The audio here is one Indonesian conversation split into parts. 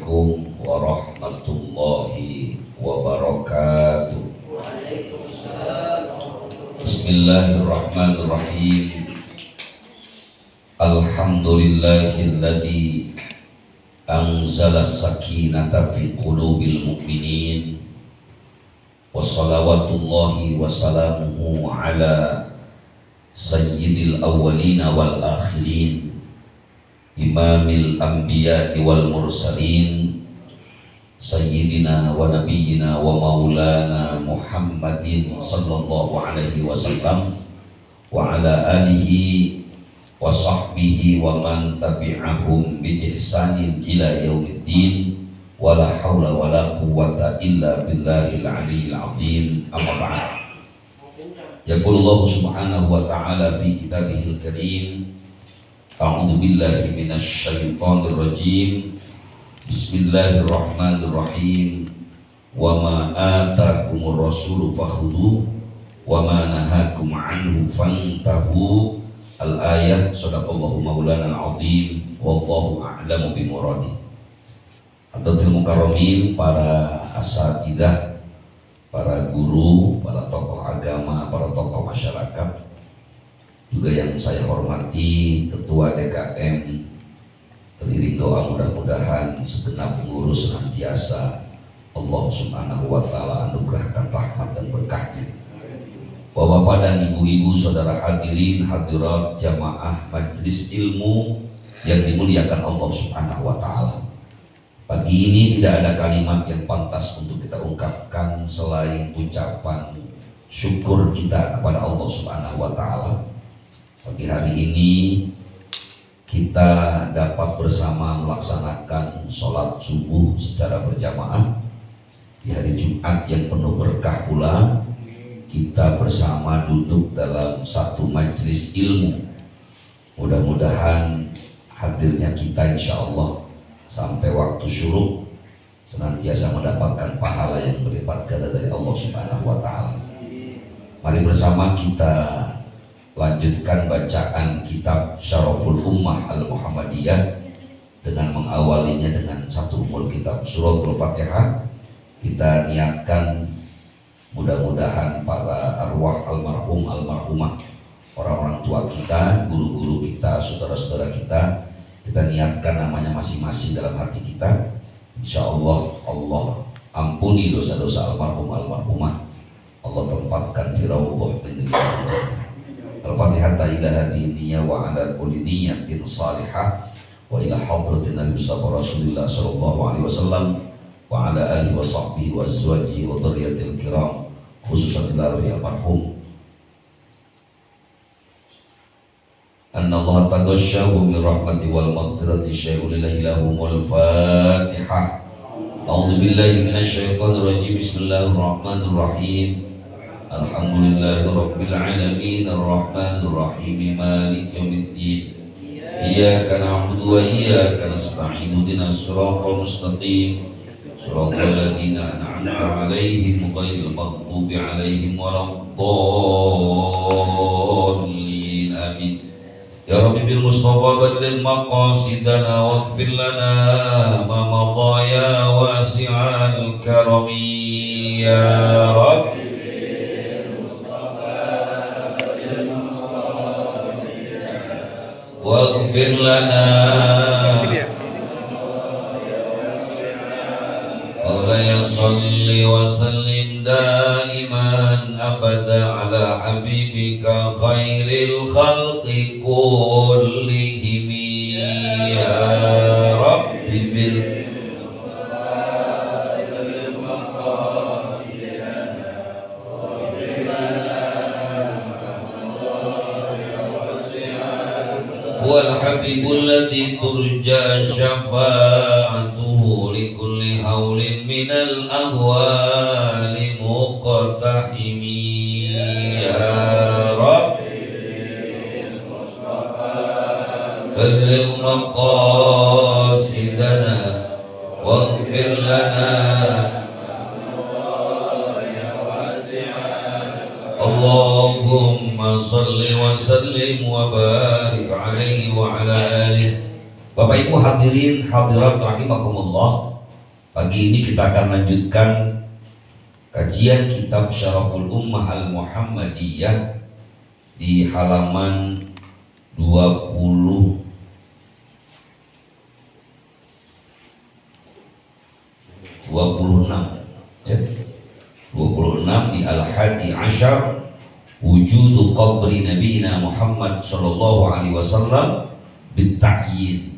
Assalamualaikum warahmatullahi wabarakatuh. Bismillahirrahmanirrahim. Alhamdulillahilladzi anzala as-sakinata fi qulubil mu'minin. Wassalawatullahi wassalamuhu ala sayyidil awwalina wal akhirin, imamil anbiya'i wal mursalin, sayyidina wa nabiyyina wa maulana Muhammadin sallallahu alaihi wasallam wa ala alihi wa sahbihi wa man tabi'ahum bi ihsanin ila yaumiddin. Wala haula wala quwwata illa billahil aliyyil azim. Amma ba'd. Yaqulullahu subhanahu wa ta'ala fi kitabihil karim, a'udzu billahi minasy syaithanir rajim. Bismillahirrahmanirrahim. Wa ma atakumur rasulu fakhudhu wa ma nahakum anhu fantahu. Al-ayat. Shadaqallahu maulana al-azim. Wallahu a'lamu bimuradi. Atau mukarramin, para asatidzah, para guru, para tokoh agama, para tokoh masyarakat, juga yang saya hormati Ketua DKM, teriring doa mudah-mudahan segenap pengurus senantiasa Allah subhanahu wa ta'ala anugerahkan rahmat dan berkahnya. Bapak-bapak dan ibu-ibu, saudara hadirin hadirat jamaah majelis ilmu yang dimuliakan Allah subhanahu wa ta'ala, pagi ini tidak ada kalimat yang pantas untuk kita ungkapkan selain ucapan syukur kita kepada Allah subhanahu wa ta'ala. Pagi hari ini kita dapat bersama melaksanakan sholat subuh secara berjamaah di hari Jumat yang penuh berkah pula. Kita bersama duduk dalam satu majelis ilmu. Mudah-mudahan hadirnya kita insya Allah sampai waktu syuruk senantiasa mendapatkan pahala yang berlipat ganda dari Allah subhanahu wa ta'ala. Mari bersama kita lanjutkan bacaan kitab Syaraful Ummah Al-Muhammadiyah dengan mengawalinya dengan satu umul kitab Suratul Fatihah. Kita niatkan mudah-mudahan para arwah almarhum almarhumah, orang-orang tua kita, guru-guru kita, saudara-saudara kita niatkan namanya masing-masing dalam hati kita. Insya Allah Allah ampuni dosa-dosa almarhum almarhumah. Allah tempatkan fi raudhah min riyadil jannah. Al-Fatihah ila hadhihi niyyah wa ala kulli niyyatin salihah wa ila hadratin Nabi Rasulullah sallallahu alaihi wasallam wa ala alihi wa sahbihi wa azwajihi wa dhurriyyatil kiram, khususan ila ruhi almarhum. Anna Allah taghasyahu min rahmati wal maghfirati syai'un lillahi lahumul Fatihah. A'udzu billahi minasy syaithanir rajim. Bismillahirrahmanirrahim. Alhamdulillahi rabbil alamin arrahmanir rahim maliki yaumiddin. Iyyaka na'budu wa iyyaka nasta'in. Ihdinas siratal mustaqim. Shiratal ladzina an'amta 'alaihim ghairil maghdubi 'alaihim waladdallin. Amin. Ya Rabbi bil Mustafa balligh maqasidana waghfir lana ma madha ya wasi'al karami. Ya Rabbi bil Mustafa balligh maqasidana waghfir lana wa salli wa sallim daiman abada ala habibika khairil khalqi kullihim. Ya Rabbi bil wal habibul ladzi turja syafa'atuhu li kulli haulin minal ahwali muqtahimi. Ya Rabbi bil Mustafa balligh maqasidana waghfir lana Allahumma salli wa sallim wa barik alaihi wa ala alihi Bapak Ibu hadirin hadirat rahimakumullah, pagi ini kita akan lanjutkan kajian kitab Syaraful Ummah Al-Muhammadiyah di halaman 26 ya. 26 di Al-Hadi Ashar wujudu qabri Nabiyina Muhammad sallallahu alaihi wasallam bitta'yin.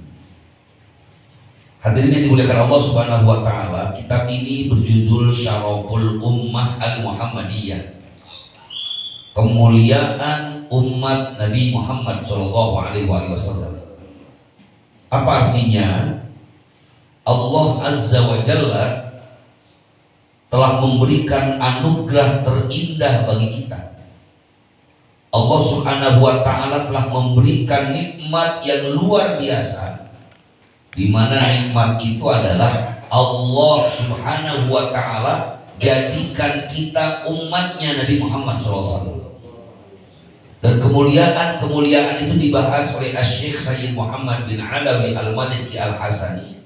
Hadirin yang dimuliakan Allah Subhanahu wa taala, kitab ini berjudul Syaraful Ummah Al-Muhammadiyah. Kemuliaan umat Nabi Muhammad sallallahu alaihi wasallam. Apa artinya? Allah Azza wa Jalla telah memberikan anugerah terindah bagi kita. Allah Subhanahu wa taala telah memberikan nikmat yang luar biasa, di mana nikmat itu adalah Allah Subhanahu wa taala jadikan kita umatnya Nabi Muhammad SAW. Dan kemuliaan itu dibahas oleh Asy-Syaikh Sayyid Muhammad bin Alawi Al-Maliki Al-Hasani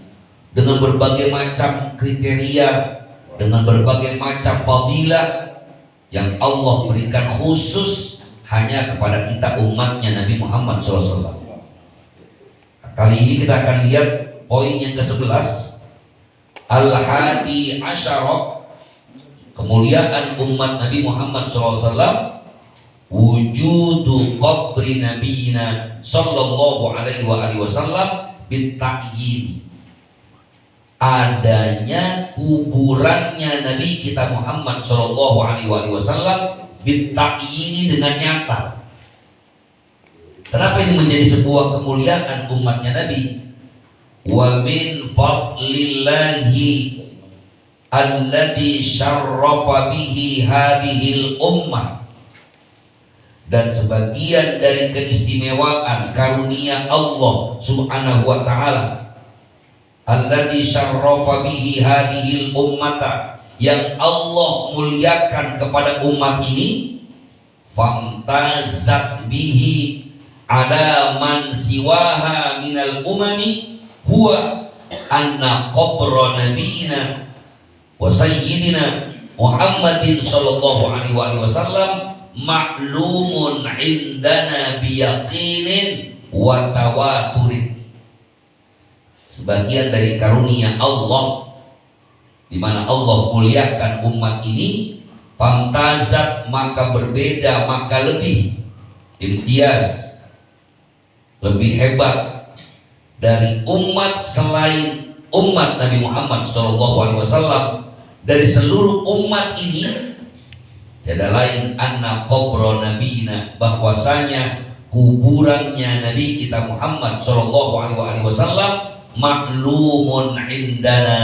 dengan berbagai macam kriteria, dengan berbagai macam fadilah yang Allah berikan khusus hanya kepada kita umatnya Nabi Muhammad SAW. Kali ini kita akan lihat poin yang ke-11, Al-Hadi Asyara, kemuliaan umat Nabi Muhammad SAW, wujudu qabri Nabiyina sallallahu alaihi wasallam bitta'yin. Adanya kuburannya Nabi kita Muhammad sallallahu alaihi wasallam bitta'yin dengan nyata. Kenapa ini menjadi sebuah kemuliaan umatnya Nabi? Wa min fadlillahi alladhi syarrafa bihi hadhil ummah. Dan sebagian dari keistimewaan karunia Allah Subhanahu wa taala, alladzi syarrafa bihi hadhil ummata, yang Allah muliakan kepada umat ini, famtazat bihi ala man siwaha minal umami huwa anna qabra nabiyina wa sayyidina Muhammadin sallallahu alaihi wasallam ma'lumun indana biyaqinin wa tawaturin. Sebagian dari karunia Allah, di mana Allah muliakan umat ini, pamtazat, maka berbeda, maka lebih imtiaz, lebih hebat dari umat selain umat Nabi Muhammad SAW. Dari seluruh umat ini tiada lain anna qabra nabiyina, bahwasanya kuburannya Nabi kita Muhammad sallallahu alaihi wasallam maklumun indana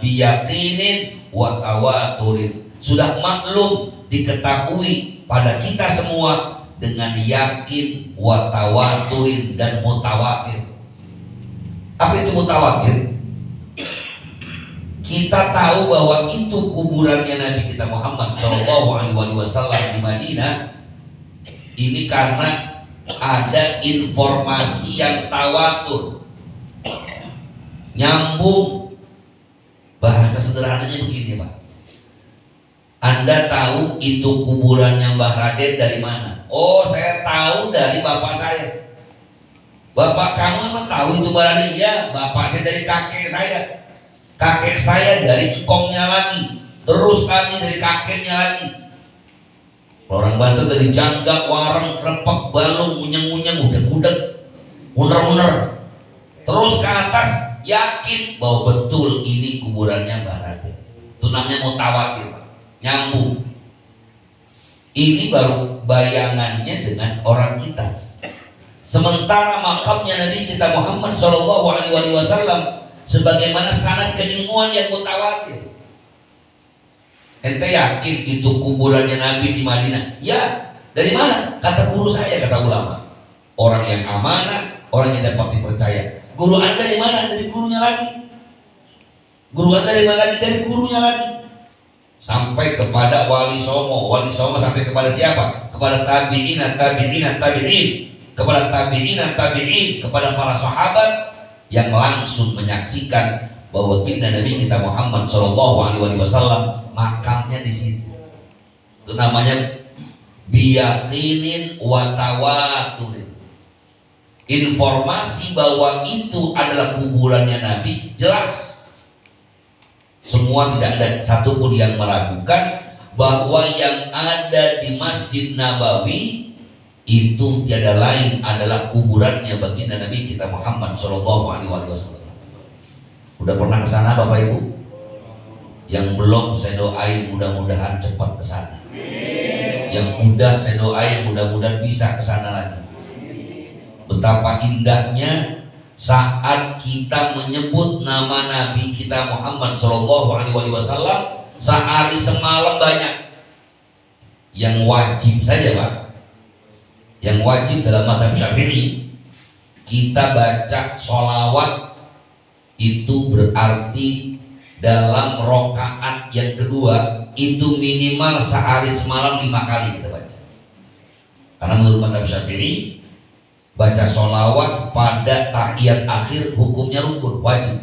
biyaqinin wa tawaturin, sudah maklum, diketahui pada kita semua dengan yakin, wa tawaturin, dan mutawatir. Apa itu mutawatir? Kita tahu bahwa itu kuburannya Nabi kita Muhammad sallallahu alaihi wasallam di Madinah. Ini karena ada informasi yang tawatur, nyambung. Bahasa sederhananya begini, Pak. Anda tahu itu kuburannya Mbah Raden dari mana? Oh, saya tahu dari bapak saya. Bapak kamu emang tahu itu Mbah Raden? Iya, bapak saya dari kakek saya. Kakek saya dari engkongnya lagi, terus lagi dari kakeknya lagi. Orang Banten dari Jangga, Wareng, Repek, Balung, Unyeng-unyeng, udeg-udeg, uner-uner, terus ke atas, yakin bahwa betul ini kuburannya Mbah Raden. Itu namanya mutawatir, Pak. Nyambung. Ini baru bayangannya dengan orang kita. Sementara makamnya Nabi kita Muhammad sallallahu alaihi wasallam sebagaimana sanad keilmuan yang mutawatir. Ente yakin itu kuburannya Nabi di Madinah? Ya. Dari mana? Kata guru saya, kata ulama. Orang yang amanah, orang yang dapat dipercaya. Guru Anda dari mana? Dari gurunya lagi. Guru Anda dari mana lagi? Dari gurunya lagi. Sampai kepada Wali Songo. Wali Songo sampai kepada siapa? Kepada tabi'in, kepada tabi'in, kepada para sahabat, yang langsung menyaksikan bahwa baginda Nabi kita Muhammad Shallallahu Alaihi Wasallam makamnya di situ. Itu namanya biyaqinin wa tawaturin. Informasi bahwa itu adalah kuburannya Nabi jelas. Semua, tidak ada satupun yang meragukan bahwa yang ada di Masjid Nabawi itu tiada lain adalah kuburannya baginda Nabi kita Muhammad Shallallahu Alaihi Wasallam. Udah pernah ke sana Bapak Ibu? Yang belum saya doain mudah-mudahan cepat ke sana. Yang udah saya doain mudah-mudahan bisa ke sana lagi. Betapa indahnya saat kita menyebut nama Nabi kita Muhammad Shallallahu Alaihi Wasallam sehari semalam banyak. Yang wajib saja Pak, yang wajib dalam mazhab Syafi'i kita baca sholawat itu berarti dalam rokaat yang kedua itu minimal sehari semalam 5 kali kita baca. Karena menurut mazhab Syafi'i baca sholawat pada tahiyat akhir hukumnya rukun, wajib.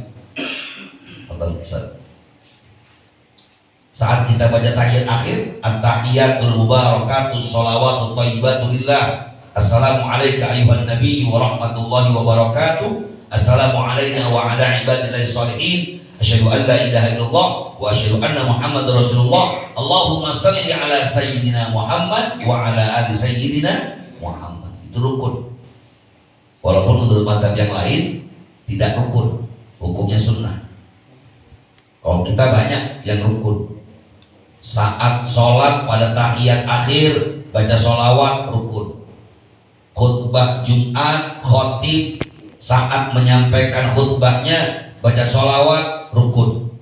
Saat kita baca tahiyat akhir, at-tahiyatul mubarakatus sholawatut thayyibatu lillah. Assalamualaikum ayuhan nabiyyu wa rahmatullahi wa barakatuh. Assalamu alayna wa ala ibadillahi sholihin. Asyhadu an la ilaha illallah wa asyhadu anna Muhammadar Rasulullah. Allahumma salli ala sayyidina Muhammad wa ala ali sayyidina Muhammad. Itu rukun. Walaupun menurut mazhab yang lain tidak rukun, hukumnya sunnah. Kalau kita banyak yang rukun. Saat sholat pada tahiyat akhir baca sholawat rukun. Khutbah Jumat khotib saat menyampaikan khutbahnya baca sholawat rukun.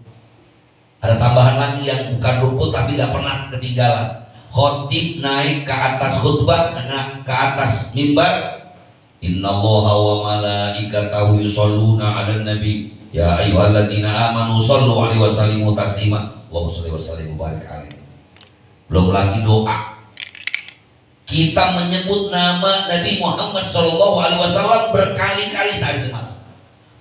Ada tambahan lagi yang bukan rukun tapi gak pernah ketinggalan. Khotib naik ke atas khutbah, ke atas mimbar, innallaha wa malaikatahu yusholluna 'alan nabi ya ayyuhalladzina amanu shollu 'alaihi wa sallimu taslima. Allahumma sholli wa sallim mubarak alaihi. Belum lagi doa. Kita menyebut nama Nabi Muhammad Shallallahu Alaihi Wasallam berkali-kali sehari semalam.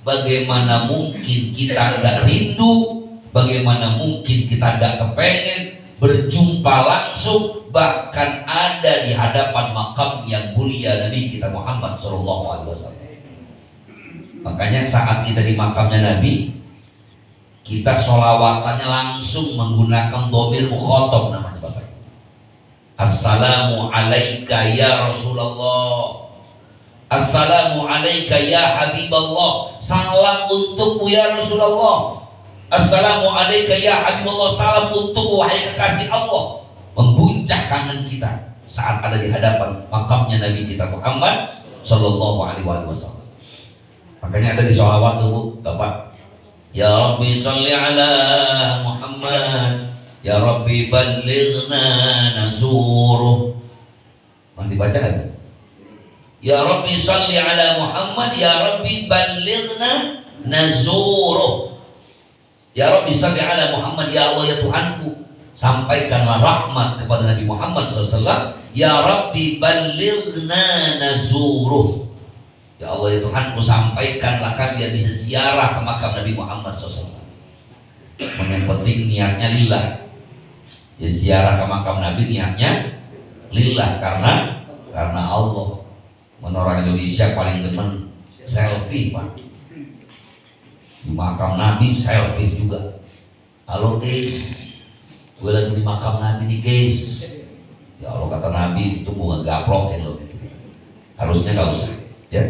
Bagaimana mungkin kita gak rindu? Bagaimana mungkin kita gak kepengen berjumpa langsung, bahkan ada di hadapan makam yang mulia Nabi kita Muhammad Shallallahu Alaihi Wasallam. Makanya saat kita di makamnya Nabi, kita sholawatannya langsung menggunakan dhamir mukhatab namanya Bapak. Assalamu alayka ya Rasulullah. Assalamu alayka ya Habiballah. Salam untukmu ya Rasulullah. Assalamu alayka ya Habiballah. Salam untukmu wahai kekasih Allah. Membuncah kangen kita saat ada di hadapan makamnya Nabi kita Muhammad Sallallahu Alaihi Wasallam. Makanya ada di sholawat tuh Bapak. Ya Rabbi salli ala Muhammad. Ya Rabbi ballighna nazuruh. Mau dibaca kan? Ya Rabbi salli ala Muhammad. Ya Rabbi ballighna nazuruh. Ya Rabbi salli ala Muhammad. Ya Allah ya Tuhanku, sampaikanlah rahmat kepada Nabi Muhammad SAW. Ya Rabbi ballighna nazuruh. Ya Allah ya Tuhanku, sampaikanlah kami biar bisa ziarah ke makam Nabi Muhammad SAW. Yang penting niatnya lillah. Ya ziarah ke makam Nabi niatnya lillah karena Allah. Orang Indonesia paling demen selfie Pak. Di makam Nabi selfie juga. Halo guys, gue lagi di makam Nabi nih guys. Ya Allah kata Nabi itu bukan gaplok ya lo. Harusnya nggak usah. Ya.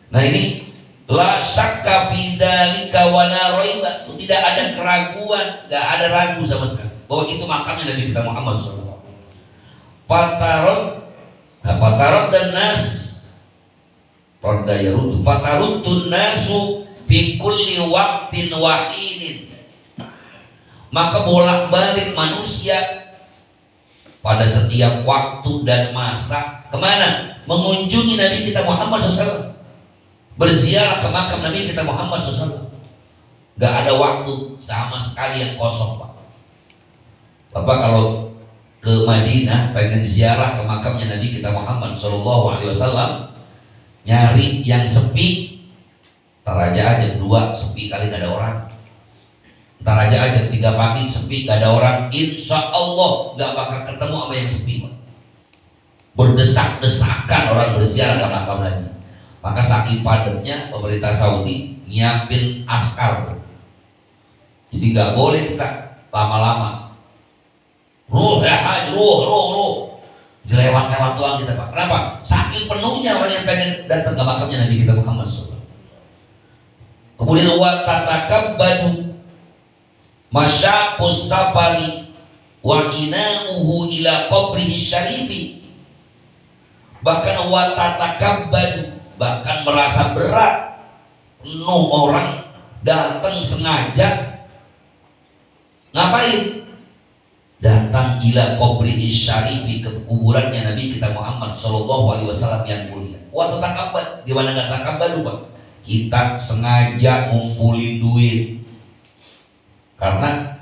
Nah ini la syakka fi dzalika wa la raiba. Tidak ada keraguan, enggak ada ragu sama sekali bahwa itu makamnya Nabi kita Muhammad sallallahu alaihi wasallam. Fatarad dan nas radda yaruddu fataruddun nasu fi kulli waqtin wahinin. Maka bolak-balik manusia pada setiap waktu dan masa kemana? Mengunjungi Nabi kita Muhammad SAW, berziarah ke makam Nabi kita Muhammad SAW. Gak ada waktu sama sekali yang kosong Pak. Bapak kalau ke Madinah pengen ziarah ke makamnya Nabi kita Muhammad SAW, nyari yang sepi Ntar aja jam 2 sepi kali gak ada orang. Ntar aja jam 3 pagi sepi gak ada orang. Insya Allah gak bakal ketemu sama yang sepi, Pak. Berdesak-desakan orang berziarah ke makam Nabi. Maka saking padatnya pemerintah Saudi nyiapin askar. Jadi gak boleh kita lama-lama. Ruh ya haji, ruh. Dilewat-lewat doang kita, Pak. Kenapa? Saking penuhnya orang yang pengen datang ke makamnya Nabi kita Muhammad SAW. Kemudian wa tatakabbadu masyaqus safari wa ina'uhu ila qabrihi syarifi. Bahkan wa tatakabbadu, bahkan merasa berat, penuh orang datang sengaja. Ngapain? Datang ila qabrihi syarifi, ke kuburannya Nabi kita Muhammad sallallahu alaihi wasallam yang mulia. Wa tatakabbad, gimana enggak takabbad, Pak? Kita sengaja ngumpulin duit. Karena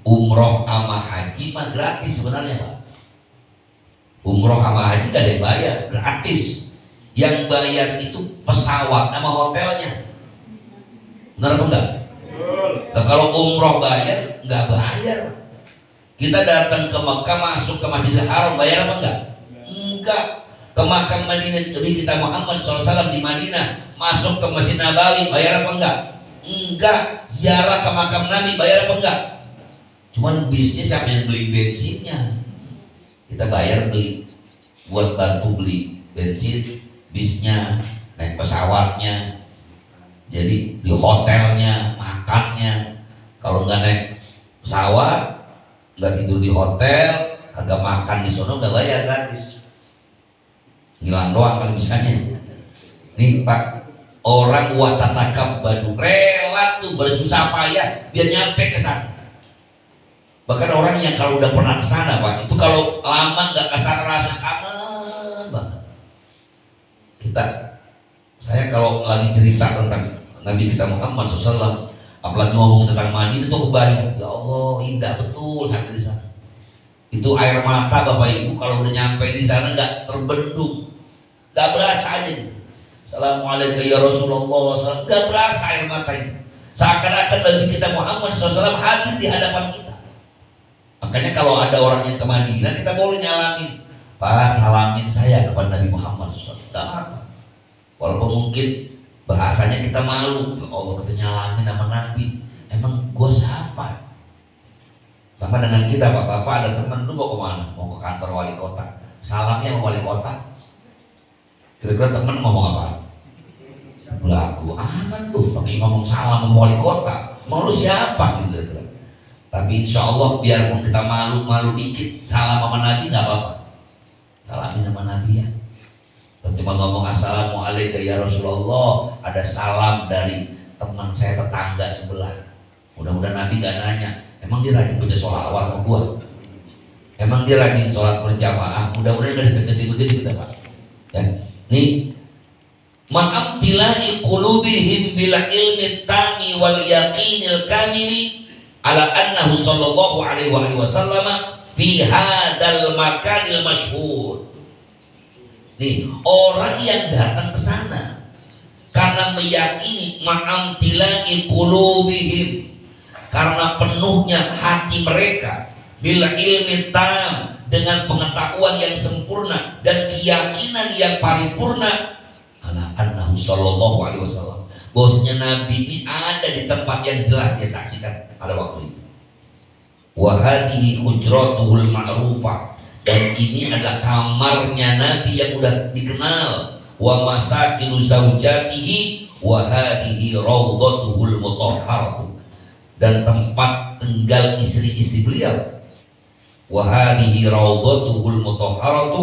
umroh sama haji mah gratis sebenarnya, Pak. Umroh sama haji gak ada yang bayar, gratis. Yang bayar itu pesawat sama hotelnya. Benar apa enggak? Nah, kalau umroh bayar, nggak bayar. Kita datang ke Mekah, masuk ke Masjidil Haram, bayar apa enggak? Enggak. Ke makam Madinah Nabi kita Muhammad SAW di Madinah, masuk ke Masjid Nabawi, bayar apa enggak? Enggak. Ziarah ke makam Nabi, bayar apa enggak? Cuman bisnya siapa yang beli bensinnya? Kita bayar beli, buat bantu beli bensin, bisnya, naik pesawatnya, jadi di hotelnya, makannya. Kalau nggak naik pesawat, nggak tidur di hotel, kagak makan di sono, nggak bayar, gratis. Ngilang doang kalau misalnya. Nih Pak, orang watatakkabadu, rela tuh bersusah payah biar nyampe ke sana. Bahkan orang yang kalau udah pernah ke sana, Pak, itu kalau lama nggak ke sana rasa kangen banget. Saya kalau lagi cerita tentang Nabi kita Muhammad SAW, apalagi ngomong tentang Madinah, itu kebayang, ya Allah indah betul sampai di sana. Itu air mata Bapak Ibu kalau udah nyampe di sana nggak terbendung, nggak berasa aja. Assalamualaikum ya Rasulullah, nggak berasa air mata itu. Seakan-akan Nabi kita Muhammad SAW hadir di hadapan kita. Makanya kalau ada orang yang ke Madinah, kita boleh nyalamin, Pak, salamin saya kepada Nabi Muhammad SAW. Nggak apa-apa. Walaupun mungkin bahasanya kita malu, ya Allah kita nyalamin nama Nabi. Emang gue siapa? Sama dengan kita, Bapak-bapak ada teman lu mau kemana? Mau ke kantor wali kota. Salamnya sama wali kota. Kira-kira teman ngomong apa? Belagu amat tuh, pakai ngomong salam sama wali kota. Mau lu siapa? Gitu kira-kira. Tapi insya Allah biarpun kita malu-malu dikit, salam sama Nabi nggak apa-apa. Salamin sama Nabi ya. Cuma ngomong assalamualaikum ya Rasulullah, ada salam dari teman saya tetangga sebelah. Mudah-mudahan Nabi gak nanya, emang dia rajin baca sholawat sama gua? Emang dia rajin sholat berjamaah? Mudah-mudahan gak ditegesin begitu kita, Pak. Ya, nih ma'abtila'i qulubihim bil ilmi tami wal yaqinil kamili ala annahu sallallahu alaihi wasallam fi hadal makanil masyhur. Nih, orang yang datang ke sana karena meyakini ma'amtilai qulubihim, karena penuhnya hati mereka bil ilmi tam, dengan pengetahuan yang sempurna dan keyakinan yang paripurna, ala annahu sallallahu alaihi wasallam, bahwasanya Nabi ini ada di tempat yang jelas dia saksikan pada waktu itu. Wa hadhihi hujratuhul ma'rufah, dan ini adalah kamarnya Nabi yang udah dikenal. Wa masakinu zaujatihi wa hadhihi raudhatuhul mutahharah, dan tempat tinggal istri-istri beliau. Wa hadhihi raudhatuhul mutahharah,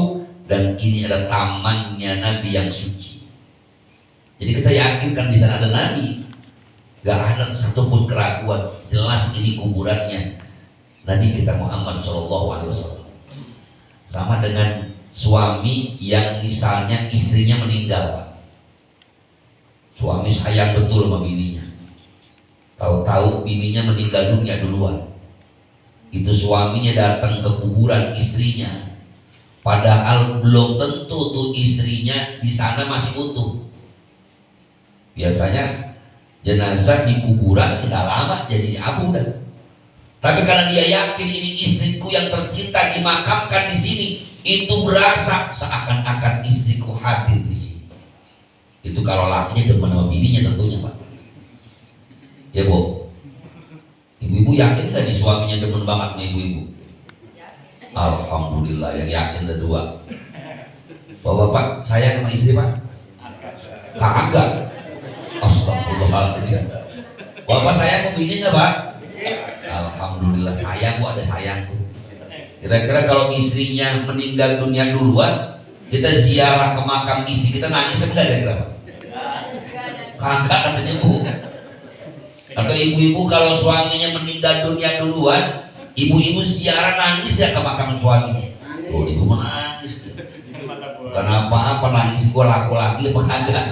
dan ini adalah tamannya Nabi yang suci. Jadi kita yakinkan di sana ada Nabi, gak ada satupun keraguan, jelas ini kuburannya Nabi kita Muhammad SAW. Sama dengan suami yang misalnya istrinya meninggal, Pak. Suami sayang betul sama bininya, tahu-tahu bininya meninggal dunia duluan. Itu suaminya datang ke kuburan istrinya, padahal belum tentu tuh istrinya di sana masih utuh. Biasanya jenazah di kuburan tidak lama jadi abu dah. Tapi karena dia yakin ini istriku yang tercinta dimakamkan di sini, itu berasa seakan-akan istriku hadir di sini. Itu kalau lakinya demen sama bininya tentunya Pak. Ya Bu, ibu-ibu yakin gak nih suaminya demen banget nih ibu-ibu? Alhamdulillah yang yakin ada dua. Bapak sayang sama istri Pak? Kagak. Astagfirullahaladzim. Bapak sayang sama bini gak Pak? Alhamdulillah sayang Bu, ada sayang Bu. Kira-kira kalau istrinya meninggal dunia duluan, kita ziarah ke makam istri kita nangis enggak kira-kira Pak? Kagak katanya Bu. Atau ibu-ibu kalau suaminya meninggal dunia duluan, ibu-ibu ziarah nangis ya ke makam suaminya. Oh ibu menangis. Kenapa nangis gua laku lagi apa kagak?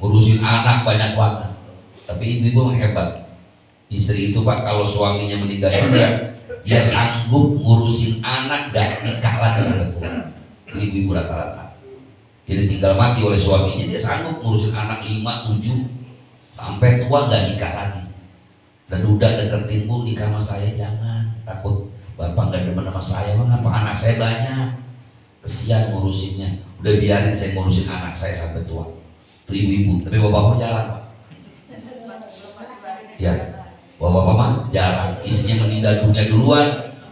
Ngurusin anak banyak banget. Tapi ibu-ibu hebat. Istri itu Pak kalau suaminya meninggal dunia, dia sanggup ngurusin anak gak nikah lagi sampai tua. Ibu-ibu rata-rata. Jadi tinggal mati oleh suaminya, dia sanggup ngurusin anak 5, 7 sampai tua gak nikah lagi. Dan udah deketin Bu, nikah sama saya jangan, takut bapak gak demen sama saya. Mengapa anak saya banyak, kesian ngurusinnya. Udah biarin saya ngurusin anak saya sampai tua. Itu ibu-ibu, tapi bapak-bapak jarang Pak. Ya, bapak-bapak mah jarang. Istrinya meninggal dunia duluan,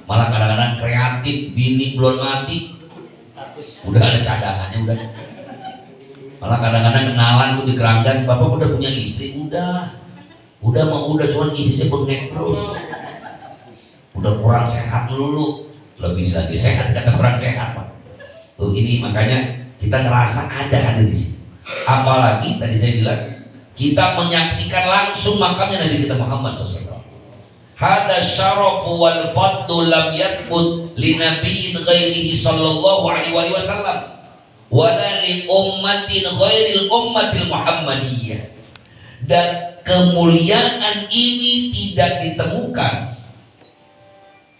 malah kadang-kadang kreatif, bini belum mati udah ada cadangannya udah. Malah kadang-kadang kenalan tuh di keranggan, bapak udah punya istri, udah cuman isinya bengek terus, udah kurang sehat dulu, lebih lagi sehat kata kurang sehat Pak. Tuh ini makanya kita ngerasa ada di sini. Apalagi tadi saya bilang kita menyaksikan langsung makamnya Nabi kita Muhammad SAW. Hada syarafu wal fadlu lam yathbut li nabiyyin ghairihi sallallahu alaihi wasallam wala li ummatin ghairil ummatil muhammadiyah. Dan kemuliaan ini tidak ditemukan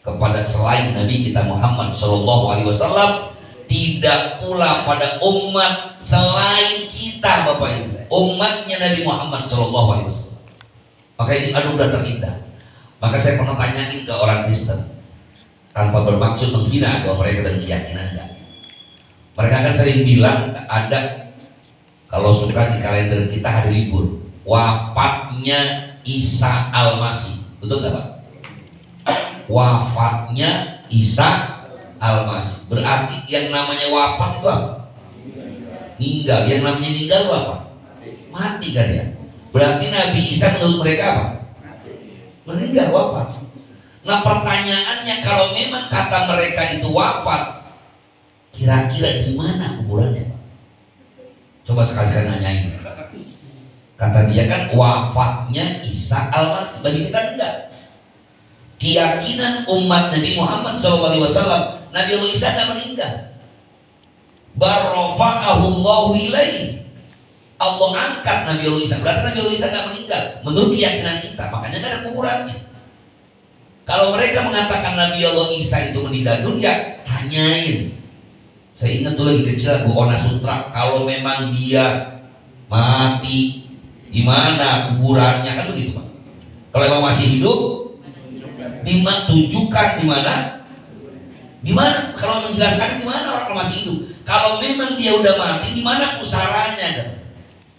kepada selain Nabi kita Muhammad sallallahu alaihi wasallam, tidak pula pada umat selain kita Bapak Ibu, umatnya Nabi Muhammad sallallahu alaihi wasallam. Maka ini anugerah terindah. Maka saya pernah tanyain ke orang Kristen tanpa bermaksud menghina agama mereka dan keyakinannya. Mereka akan sering bilang ada, kalau suka di kalender kita hari libur, wafatnya Isa Al-Masih. Betul nggak Pak? Wafatnya Isa Al-Masih. Berarti yang namanya wafat itu apa? Meninggal. Yang namanya meninggal itu apa? Mati kan ya? Berarti Nabi Isa menurut mereka apa? Meninggal, wafat. Nah pertanyaannya, kalau memang kata mereka itu wafat, kira-kira di mana kuburannya Pak? Coba sekali-sekali nanyain. Kata dia kan wafatnya Isa Al-Masih, bagi kita enggak. Keyakinan umat Nabi Muhammad SAW, Nabi Allah Isa enggak meninggal. Barrofa'ahullahu ilaihi, Allah angkat Nabi Allah Isa, berarti Nabi Allah Isa enggak meninggal. Menurut keyakinan kita, makanya enggak ada kuburannya. Kalau mereka mengatakan Nabi Allah Isa itu meninggal dunia, tanyain. Saya ingat tuh lagi kecil Bu Ona Sutra, kalau memang dia mati, di mana kuburannya, kan begitu Pak. Kalau memang masih hidup, tunjukkan di mana. Di mana? Kalau menjelaskan di mana orang masih hidup. Kalau memang dia udah mati, di mana pusaranya?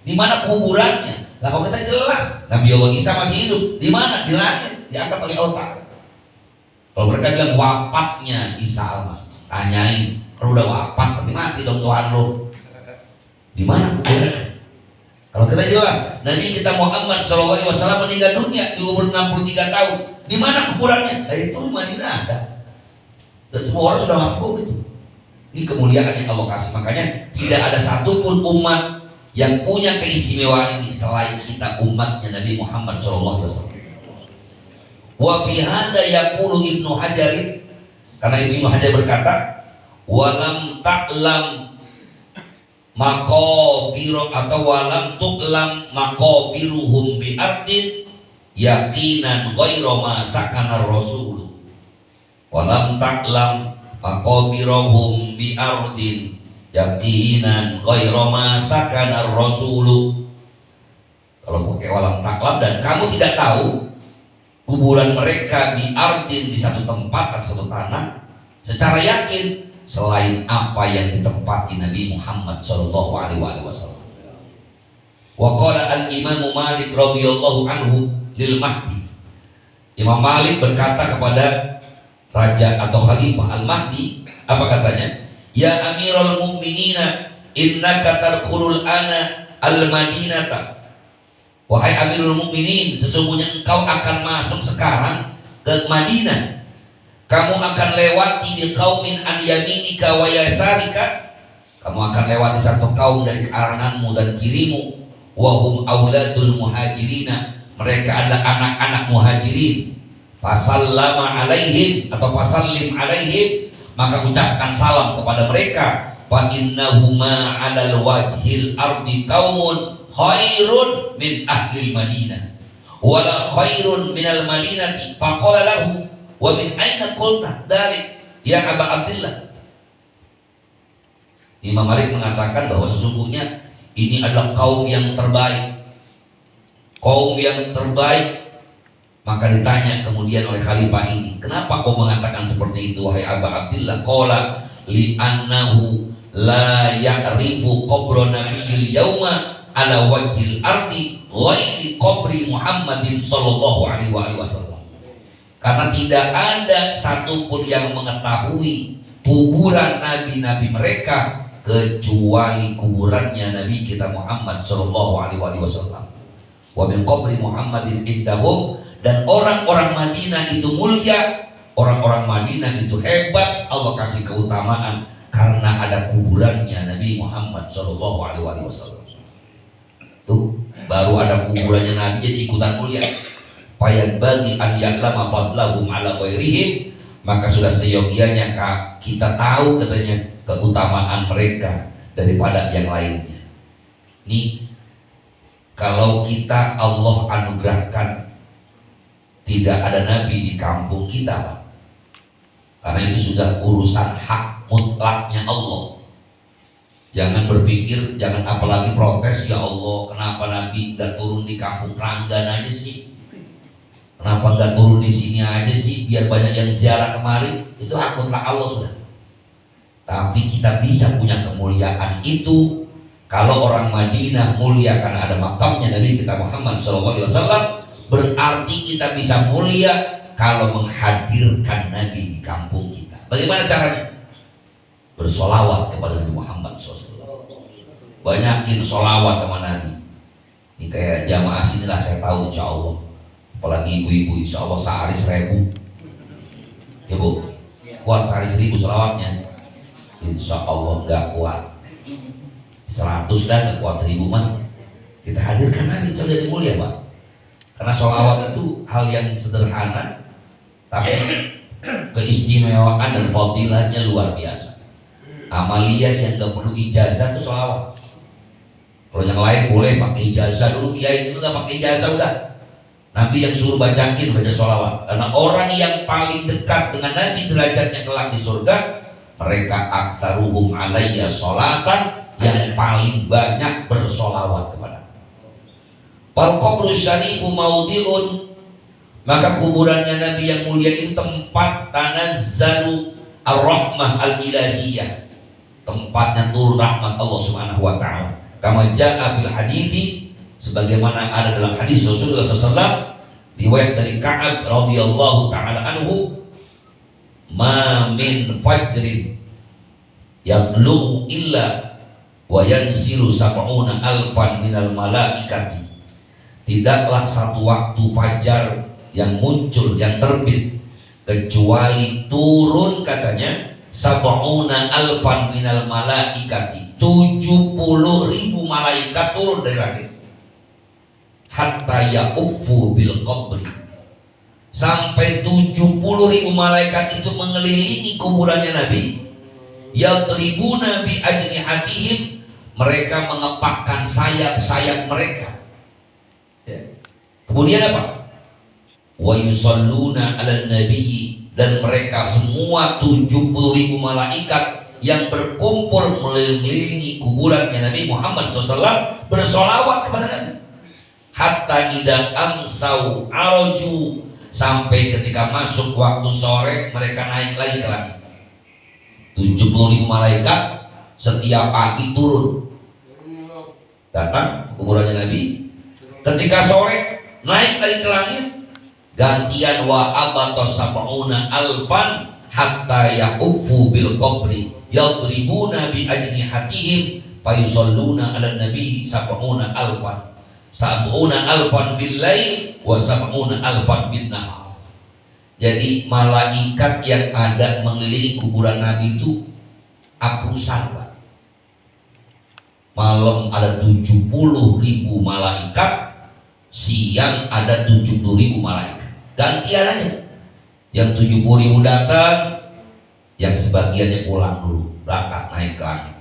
Di mana kuburannya? Lah kalau kita jelas Nabi Allah Isa masih hidup, di mana? Di langit, diangkat oleh Allah. Kalau mereka bilang wafatnya Isa Al-Masih, tanyain, kalau udah wafat berarti mati dong Tuhan lo. Di mana kuburannya? Kalau kita jelas Nabi kita Muhammad SAW meninggal dunia di umur 63 tahun, di mana kuburannya? Nah itu di Madinah ada. Dan semua orang sudah ngaku itu. Ini kemuliaan yang Allah kasih. Makanya tidak ada satupun umat yang punya keistimewaan ini selain kita umatnya Nabi Muhammad SAW. Wa fi hada yaqulu Ibnu Hajar, karena Ibnu Hajar berkata, walam ta'lam maqabiru atau walam tu'lam maqabiruhum bi ardin yaqinan ghairu ma sakana rasul. Walam ta'lam maqabiruhum bi ardin yaqinan ghairu ma sakana rasul. kalau pakai walam taklam, dan kamu tidak tahu kuburan mereka di ardin, di satu tempat atau satu tanah secara yakin selain apa yang ditempati Nabi Muhammad Shallallahu Alaihi Wasallam. Wa qala al-Imam Malik radhiyallahu anhu lil Mahdi. Imam Malik berkata kepada raja atau khalifah Al-Mahdi, apa katanya? Ya Amirul Mukminina, innaka tadkhulul ana al-Madinata. Wahai Amirul Mukminin, sesungguhnya engkau akan masuk sekarang ke Madinah. Kamu akan lewati di qaumin an yaminika wa yasarika. Kamu akan lewati satu kaum dari kananmu dan kirimu. Wahum auladul muhajirina, mereka adalah anak-anak muhajirin. Fasallama alaihim atau fasallim alaihim, maka ucapkan salam kepada mereka. Fa innahuma 'alal wajhil ardi qaumun khairun min ahli Madinah wala khairun minal Madinati. Faqala lahu wa min aina qulta dzalik ya Aba Abdillah. Imam Malik mengatakan bahwa sesungguhnya ini adalah kaum yang terbaik, kaum yang terbaik. Maka ditanya kemudian oleh khalifah ini, kenapa kau mengatakan seperti itu wahai Aba Abdillah? Qala li annahu la ya'rifu qabra nabiyil yauma ala wajhil ardi ghairi qabri Muhammadin sallallahu alaihi wasallam. Karena tidak ada satupun yang mengetahui kuburan nabi-nabi mereka kecuali kuburannya Nabi kita Muhammad sallallahu alaihi wasallam. Wa min qabri Muhammadin indahum, dan orang-orang Madinah itu mulia, orang-orang Madinah itu hebat, Allah kasih keutamaan karena ada kuburannya Nabi Muhammad sallallahu alaihi wasallam. Tuh, baru ada kuburannya Nabi jadi ikutan mulia. Fayan bagi an ya'lama fadlahum ala ghairihim, maka sudah seyogianya kita tahu katanya keutamaan mereka daripada yang lainnya. Nih, kalau kita Allah anugerahkan tidak ada nabi di kampung kita, Pak, karena itu sudah urusan hak mutlaknya Allah. Jangan berpikir, jangan apalagi protes, ya Allah kenapa nabi nggak turun di kampung Keranggan aja sih, kenapa nggak turun di sini aja sih biar banyak yang ziarah kemari. Itu hak mutlak Allah sudah. Tapi kita bisa punya kemuliaan itu kalau orang Madinah mulia karena ada makamnya Nabi kita Muhammad SAW. Berarti kita bisa mulia kalau menghadirkan Nabi di kampung kita. Bagaimana caranya? Bersolawat kepada Nabi Muhammad SAW. Banyakin solawat sama Nabi. Ini kayak jamaah sinilah saya tahu insya Allah. Apalagi ibu-ibu insya Allah sehari 1000. Ya Bu, kuat sehari 1000 solawatnya? Insya Allah nggak kuat 100 dan nggak kuat 1000 mah. Kita hadirkan Nabi jadi mulia Pak. Karena sholawat itu hal yang sederhana, tapi keistimewaan dan fadilahnya luar biasa. Amalia yang nggak perlu ijazah itu sholawat. Kalau yang lain boleh pakai ijazah dulu, kiai itu nggak pakai ijazah udah. Nabi yang suruh bacakin baca sholawat. Karena orang yang paling dekat dengan Nabi derajatnya kelak di surga, mereka aktaruhum alayya sholatan, yang paling banyak bersolawat kepada. Wal qabru syarifu maudhi'un, maka kuburannya Nabi yang mulia itu tempat tanazzalu ar-rahmah al-ilahiyah, tempatnya turun rahmat Allah Subhanahu wa taala. Kama jaa fil hadithi, sebagaimana ada dalam hadis Rasulullah SAW riwayat dari Ka'ab radhiyallahu taala anhu, ma min fajrin yatlu illa wa yanzilu sab'una alfan minal malaikati. Tidaklah satu waktu fajar yang muncul, yang terbit, kecuali turun katanya sab'una alfan minal malaikati, 70.000 malaikat turun dari langit. Hatta ya'uffu bil qabri, sampai 70.000 malaikat itu mengelilingi kuburannya Nabi. Yadribuna bi ajnihatihim, mereka mengepakkan sayap-sayap mereka. Kemudian apa? Wa yusalluna 'alan nabiyyi, dan mereka semua 70.000 malaikat yang berkumpul mengelilingi kuburannya Nabi Muhammad SAW bersolawat kepada Nabi. hatta idza amsau arju, sampai ketika masuk waktu sore mereka naik lagi ke langit. 70.000 malaikat setiap pagi turun datang kuburannya Nabi. Ketika sore naik lagi ke langit, gantian wa abatos sab'una alfan hatta yaqufu bil qabri yadribuna bi ajnihatihim fayusalluna ala nabi sab'una alfan bil lail wa sab'una alfan bin nahar. Jadi malaikat yang ada mengelilingi kuburan Nabi itu aplusan, Pak. Malam ada 70.000 malaikat, siang ada 70.000 malaikat. Gantian aja. Yang 70.000 datang, yang sebagiannya pulang dulu, berangkat naik ke langit.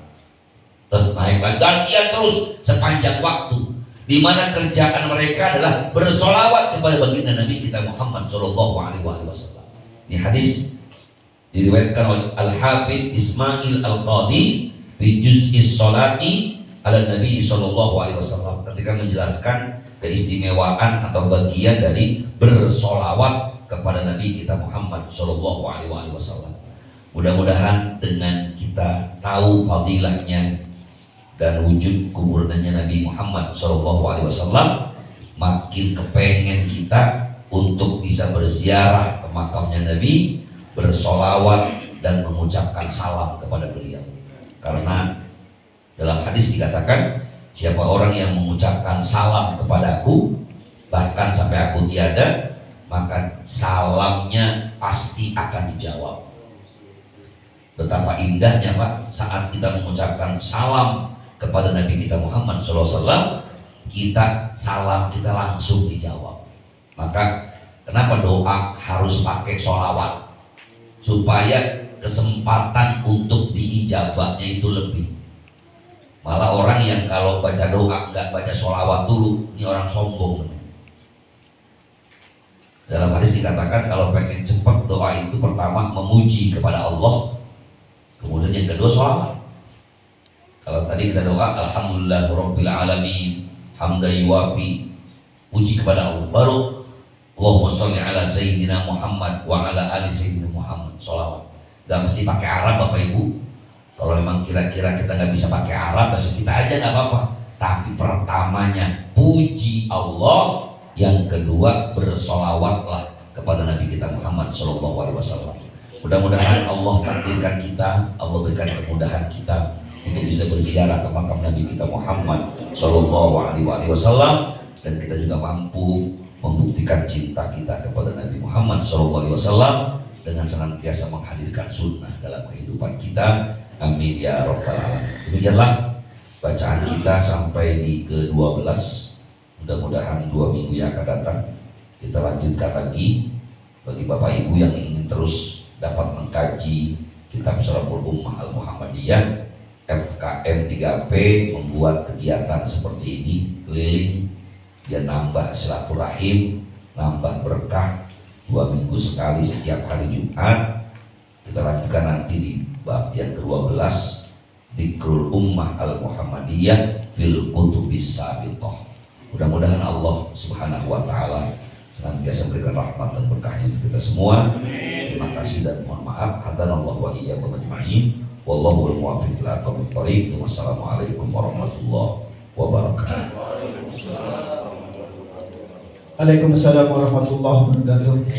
Terus naik lagi, gantian terus sepanjang waktu. Di mana kerjaan mereka adalah bersolawat kepada baginda Nabi kita Muhammad Shallallahu Alaihi Wasallam. Ini hadis diriwayatkan oleh Al-Hafidh Ismail Al-Qadi di Juz'is Sholati ala Nabi Shallallahu Alaihi Wasallam, ketika menjelaskan keistimewaan atau bagian dari bersolawat kepada Nabi kita Muhammad Shallallahu Alaihi Wasallam. Mudah-mudahan dengan kita tahu fadilahnya dan wujud kuburannya Nabi Muhammad Shallallahu Alaihi Wasallam, makin kepengen kita untuk bisa berziarah ke makamnya Nabi, bersolawat dan mengucapkan salam kepada beliau. Karena dalam hadis dikatakan, siapa orang yang mengucapkan salam kepadaku bahkan sampai aku tiada, maka salamnya pasti akan dijawab. Betapa indahnya, Pak, saat kita mengucapkan salam kepada Nabi kita Muhammad SAW, salam kita langsung dijawab. Maka kenapa doa harus pakai sholawat? Supaya kesempatan untuk diijabahnya itu lebih. Malah orang yang kalau baca doa nggak baca sholawat dulu, ini orang sombong. Dalam hadis dikatakan kalau pengen cepat doa itu pertama memuji kepada Allah, kemudian yang kedua sholawat. Kalau tadi kita doa alhamdulillah rabbil alamin hamdan yuwafi, puji kepada Allah, baru Allahumma sholli ala sayyidina Muhammad wa ala ali sayyidina Muhammad, sholawat. Gak mesti pakai Arab Bapak Ibu. Kalau memang kira-kira kita nggak bisa pakai Arab, bahasa kita aja nggak apa-apa. Tapi pertamanya puji Allah, yang kedua bersolawatlah kepada Nabi kita Muhammad Shallallahu Alaihi Wasallam. Mudah-mudahan Allah takdirkan kita, Allah berikan kemudahan kita untuk bisa berziarah ke makam Nabi kita Muhammad Shallallahu Alaihi Wasallam, dan kita juga mampu membuktikan cinta kita kepada Nabi Muhammad Shallallahu Alaihi Wasallam dengan senantiasa menghadirkan sunnah dalam kehidupan kita. Amin ya rabbal alamin. Demikianlah bacaan kita sampai di ke-12. Mudah-mudahan 2 minggu yang akan datang kita lanjutkan lagi. Bagi Bapak Ibu yang ingin terus dapat mengkaji kitab Syarahul Ummah Al-Muhammadiyah, FKM 3P membuat kegiatan seperti ini, keliling, dia nambah silaturahim, nambah berkah. 2 minggu sekali setiap hari Jumat. Kita lanjutkan nanti di bab yang ke-12, Dzikrul Ummah Al-Muhammadiyah fil Kutubis Sabiqah. Mudah-mudahan Allah Subhanahu wa taala senantiasa memberikan rahmat dan berkahnya untuk kita semua. Terima kasih dan mohon maaf. Hadanallahu wa iyyakum ajma'in. Wallahu al-muwaffiq ila aqwamit thoriq. Wassalamualaikum warahmatullahi wabarakatuh. Waalaikumsalam warahmatullahi wabarakatuh.